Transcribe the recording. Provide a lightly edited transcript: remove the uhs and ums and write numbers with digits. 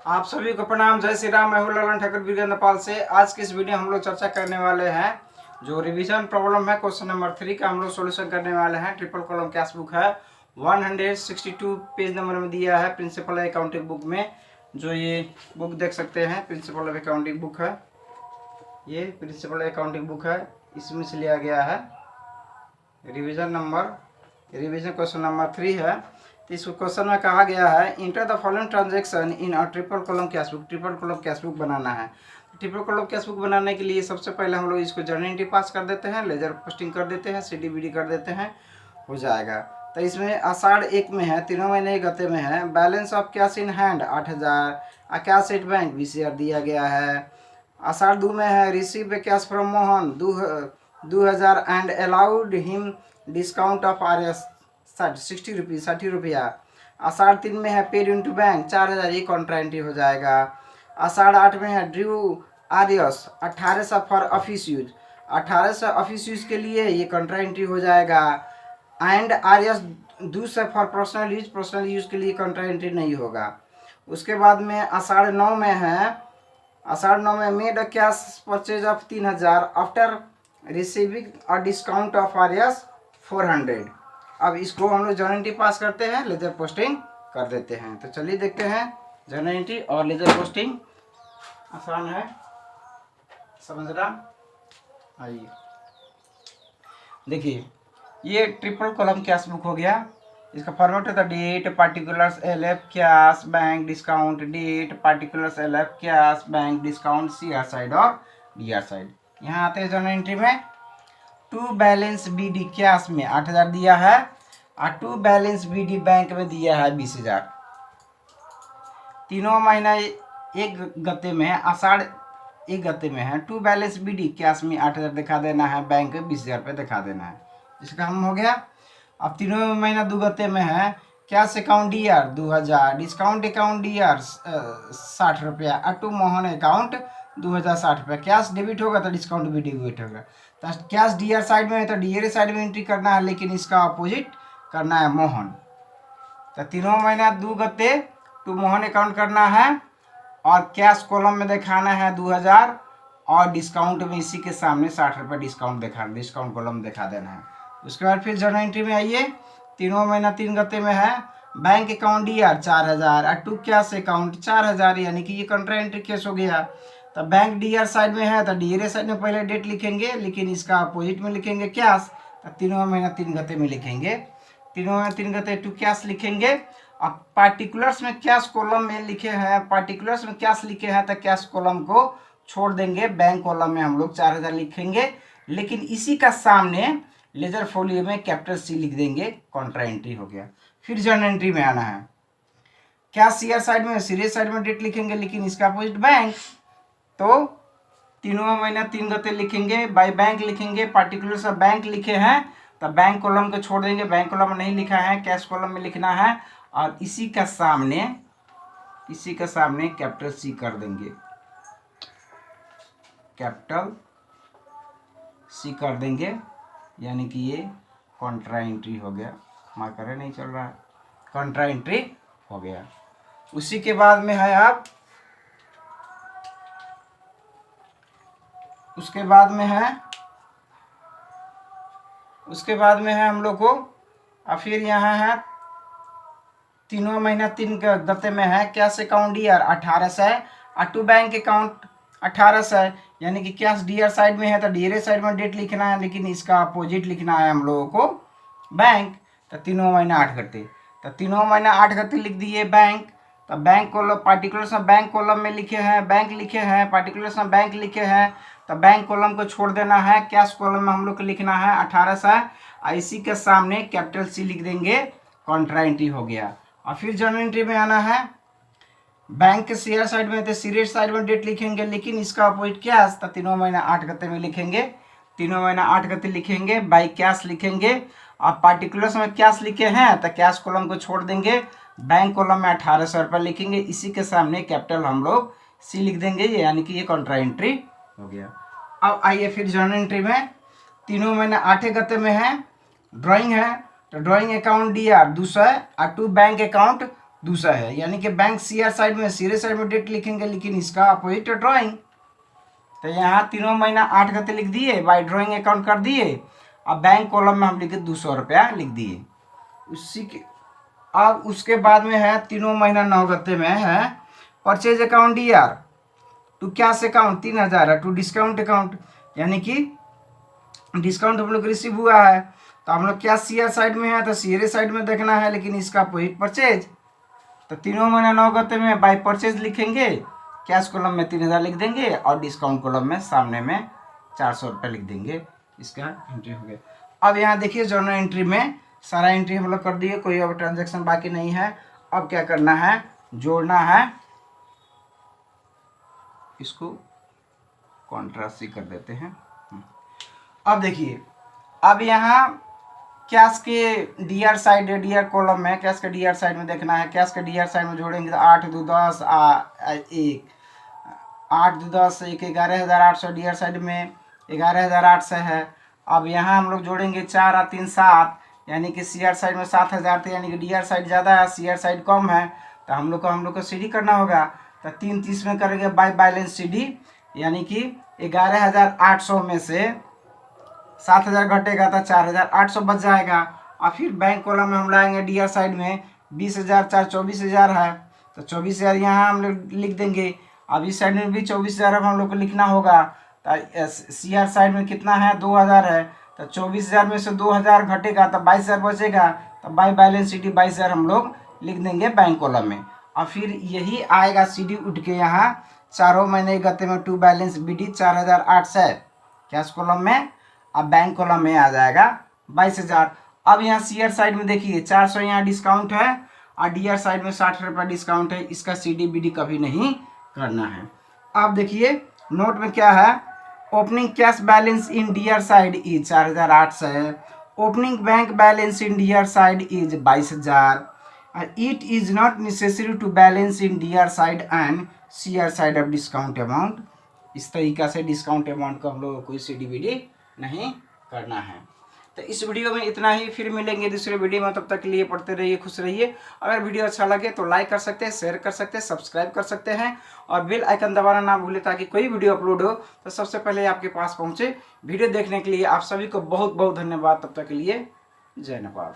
आप सभी को प्रणाम। जय श्री राम। मैं हूं ललन ठाकुर वीरेंद्र नेपाल से। आज की इस वीडियो हम लोग चर्चा करने वाले हैं जो रिवीजन प्रॉब्लम है क्वेश्चन नंबर 3 का हम लोग सोल्यूशन करने वाले हैं। ट्रिपल कॉलम कैश बुक है, 162 पेज नंबर में दिया है प्रिंसिपल अकाउंटिंग बुक में। जो ये बुक देख सकते हैं प्रिंसिपल अकाउंटिंग बुक है, ये प्रिंसिपल अकाउंटिंग बुक है, इसमें से लिया गया है। रिवीजन क्वेश्चन नंबर 3 है। तो इस क्वेश्चन में कहा गया है enter the following transaction in a triple column cash book. Triple column cash book बनाना है। ट्रिपल कॉलम कैश बुक बनाने के लिए सबसे पहले हम लोग इसको जर्नल एंट्री पास कर देते हैं, लेजर पोस्टिंग कर देते हैं, सीडीबीडी कर देते हैं, हो जाएगा। तो इसमें आषाढ़ 1 में है, 3 महीने गते में है। Balance of cash in hand 8000, cash at bank VCR दिया गया है। आषाढ़ 2 में है receive cash from Mohan 2000 and allowed him discount of RS 60 रुपये 60 रुपया। आषाढ़ 3 में है पेड इंटू बैंक 4000, ये कॉन्ट्रा एंट्री हो जाएगा। आषाढ़ 8 में है drew R S 1800 for office use, 1800 office use के लिए ये कॉन्ट्रा एंट्री हो जाएगा। And R S 200 for personal use के लिए कॉन्ट्रा एंट्री नहीं होगा। उसके बाद में आषाढ़ 9 में है, आषाढ़ 9 में made a cash purchase of 3000 after receiving a discount of RS 400। अब इसको हम लोग जर्नल एंट्री पास करते हैं, लेजर पोस्टिंग कर देते हैं। तो चलिए देखते हैं जर्नल एंट्री और लेजर पोस्टिंग। आसान है समझना। आइए देखिए, ये ट्रिपल कॉलम कैश बुक हो गया। इसका फॉर्मेट होता है date particulars LF cash bank discount, date particulars LF cash bank discount CR side और DR साइड। यहाँ आते हैं जर्नल एंट्री में। टू बैलेंस BD कैश में 8000 दिया है और टू बैलेंस BD बैंक में दिया है 20000। तीनों महीना एक गते में है, आषाढ़ 1 गते में है। टू बैलेंस BD कैश में 8000 दिखा देना है, बैंक में 20000 रुपये दिखा देना है। इसका हम हो गया। अब तीनों महीना 2 गते में है cash account DR 2000, discount account DR 60 रुपया और टू मोहन अकाउंट 2060 रुपया। कैश डेबिट होगा तो डिस्काउंट भी डेबिट होगा। तो कैश DR साइड में है तो DR साइड में एंट्री करना है, लेकिन इसका अपोजिट करना है मोहन। तो तीनों महीना 2 गते टू मोहन अकाउंट करना है और कैश कॉलम में दिखाना है 2000 और डिस्काउंट में इसी के सामने 60 रुपये डिस्काउंट कॉलम दिखा देना है। उसके बाद फिर जर्नल एंट्री में आइए। तीनों महीना 3 गते में है बैंक अकाउंट DR 4000 और टू कैश अकाउंट 4000, यानी कि ये कंट्रा एंट्री केस हो गया। तो बैंक DR साइड में है तो DR साइड में पहले डेट लिखेंगे, लेकिन इसका अपोजिट में लिखेंगे कैश। तो तीनों महीना 3 गते में लिखेंगे, तीनों महीना 3 गते टू कैश लिखेंगे। अब पार्टिकुलर्स में कैश कॉलम में लिखे हैं, पार्टिकुलर्स में कैश लिखे हैं तो कैश कॉलम को छोड़ देंगे, बैंक कॉलम में हम लोग 4000 लिखेंगे, लेकिन इसी का सामने लेजर फोलियो में कैपिटल C लिख देंगे। कॉन्ट्रा एंट्री हो गया। फिर जर्नल एंट्री में आना है। कैश CR साइड में सीरियस साइड में डेट लिखेंगे, लेकिन इसका अपोजिट बैंक। तो तीनों महीना 3 गते लिखेंगे, बाय बैंक लिखेंगे। पार्टिकुलर्स ऑफ बैंक लिखे हैं तो बैंक कॉलम को छोड़ देंगे, बैंक कॉलम में नहीं लिखा है, कैश कॉलम में लिखना है। और इसी का सामने कैपिटल C कर देंगे, कैपिटल C कर देंगे, यानी कि ये कॉन्ट्रा एंट्री हो गया। मार्कर नहीं चल रहा है, कॉन्ट्रा एंट्री हो गया। उसी के बाद में है आप, उसके बाद में है हम लोग को। और फिर यहाँ है तीनों महीना 3 गते में है कैश अकाउंट DR 1800 और टू बैंक अकाउंट 1800, यानी कि कैश DR साइड में है तो DR साइड में डेट लिखना है, लेकिन इसका अपोजिट लिखना है हम लोगों को बैंक। तो तीनों महीना 8 गते, तो तीनों महीना 8 गते लिख दिए बैंक। तो बैंक कॉलम पार्टिकुलर्स में बैंक कॉलम में लिखे हैं, बैंक लिखे हैं, पार्टिकुलर्स में बैंक लिखे हैं, तो बैंक कॉलम को छोड़ देना है। कैश कॉलम में हम लोग को लिखना है 1800 और इसी के सामने कैपिटल C लिख देंगे। कॉन्ट्रा एंट्री हो गया। और फिर जर्नल एंट्री में आना है। बैंक के CR साइड में थे, सीरियस साइड में डेट लिखेंगे, लेकिन इसका अपोजिट कैश। तो तीनों महीना 8 गते में लिखेंगे, तीनों महीना 8 गते लिखेंगे, बाई कैश लिखेंगे। और पार्टिकुलर्स में कैश लिखे हैं तो कैश कॉलम को छोड़ देंगे, बैंक कॉलम में 1800 रुपये लिखेंगे, इसी के सामने कैपिटल हम लोग C लिख देंगे, यानी कि ये कॉन्ट्रा एंट्री हो गया। अब आइए फिर जर्नल एंट्री में। तीनों महीना 8 गते में है ड्राइंग है तो ड्राइंग अकाउंट DR 200 और टू बैंक अकाउंट दूसरा है, यानी कि बैंक सीआर साइड में सीरे साइड में डेट लिखेंगे, लेकिन इसका अपोजिट ड्राइंग। तो यहाँ तीनों महीना 8 गते लिख दिए, बाय ड्राइंग अकाउंट कर दिए। अब बैंक कॉलम में हम लिखे 200 रुपया लिख दिए उसी के। अब उसके बाद में है तीनों महीना 9 गते में है purchase account DR to cash account 3000 है, टू डिस्काउंट अकाउंट, यानी कि डिस्काउंट हम लोग रिसीव हुआ है। तो हम लोग क्या सीआर साइड में है, तो सीआर साइड में देखना है, लेकिन इसका अपोजिट परचेज। तो तीनों महीना 9 गते में बाय परचेज लिखेंगे, कैश कॉलम में 3000 लिख देंगे और डिस्काउंट कॉलम में सामने में 400 रुपये लिख देंगे। इसका एंट्री हो गया। अब यहाँ देखिए जर्नल एंट्री में सारा एंट्री हम लोग कर दिए, कोई अब ट्रांजेक्शन बाकी नहीं है। अब क्या करना है, जोड़ना है, इसको कॉन्ट्रास्ट सी कर देते हैं। अब देखिए, अब यहाँ कैश के डीआर साइड, डीआर कॉलम में कैश के डीआर साइड में देखना है। कैश के डीआर साइड में जोड़ेंगे तो 8 2 10 1 8 2 10 1 11,800 डीआर साइड में 11,800 है। अब यहाँ हम लोग जोड़ेंगे 4 और 3 7, यानी कि सीआर साइड में 7,000 थे, यानी कि डीआर साइड ज़्यादा है, सीआर साइड कम है। तो हम लोग को सीडी करना होगा। तो 3 30 में करेंगे बाय बैलेंस सीडी, यानी कि 11,800 में से 7,000 घटेगा तो 4,800 बच जाएगा। और फिर बैंक कॉलम में हम लाएंगे डीआर साइड में 20,000 4 24,000 है, तो 24,000 यहाँ हम लोग लिख देंगे। अब इस साइड में भी 24,000 हम लोग को लिखना होगा। तो सीआर साइड में कितना है, 2,000 है, तो 24,000 में से 2,000 घटेगा तो 22,000 बचेगा। तो बाय बैलेंस सीडी 22,000 हम लोग लिख देंगे बैंक कॉलम में। और फिर यही आएगा सीडी उठ के यहाँ चारों महीने गते में to balance BD 4,800 cash column में, अब बैंक कॉलम में आ जाएगा 22,000। अब यहाँ सीआर साइड में देखिए 400 यहाँ डिस्काउंट है और डीआर साइड में 60 रुपये डिस्काउंट है, इसका सीडी बीडी कभी नहीं करना है। अब देखिए नोट में क्या है, opening cash balance in DR side is 4,800 है, opening bank balance in DR side is 22,000। It is not necessary to balance in DR side and CR side of discount amount. इस तरीका से डिस्काउंट अमाउंट को हम लोगों को कोई CD BD नहीं करना है। तो इस वीडियो में इतना ही, फिर मिलेंगे दूसरे वीडियो में। तब तक के लिए पढ़ते रहिए, खुश रहिए। अगर वीडियो अच्छा लगे तो लाइक कर सकते हैं, शेयर कर सकते हैं, सब्सक्राइब कर सकते हैं और बेल आइकन दबाना ना भूलें, ताकि कोई वीडियो अपलोड हो तो सबसे पहले आपके पास पहुंचे। वीडियो देखने के लिए आप सभी को बहुत बहुत धन्यवाद। तब तक के लिए जय नेपाल।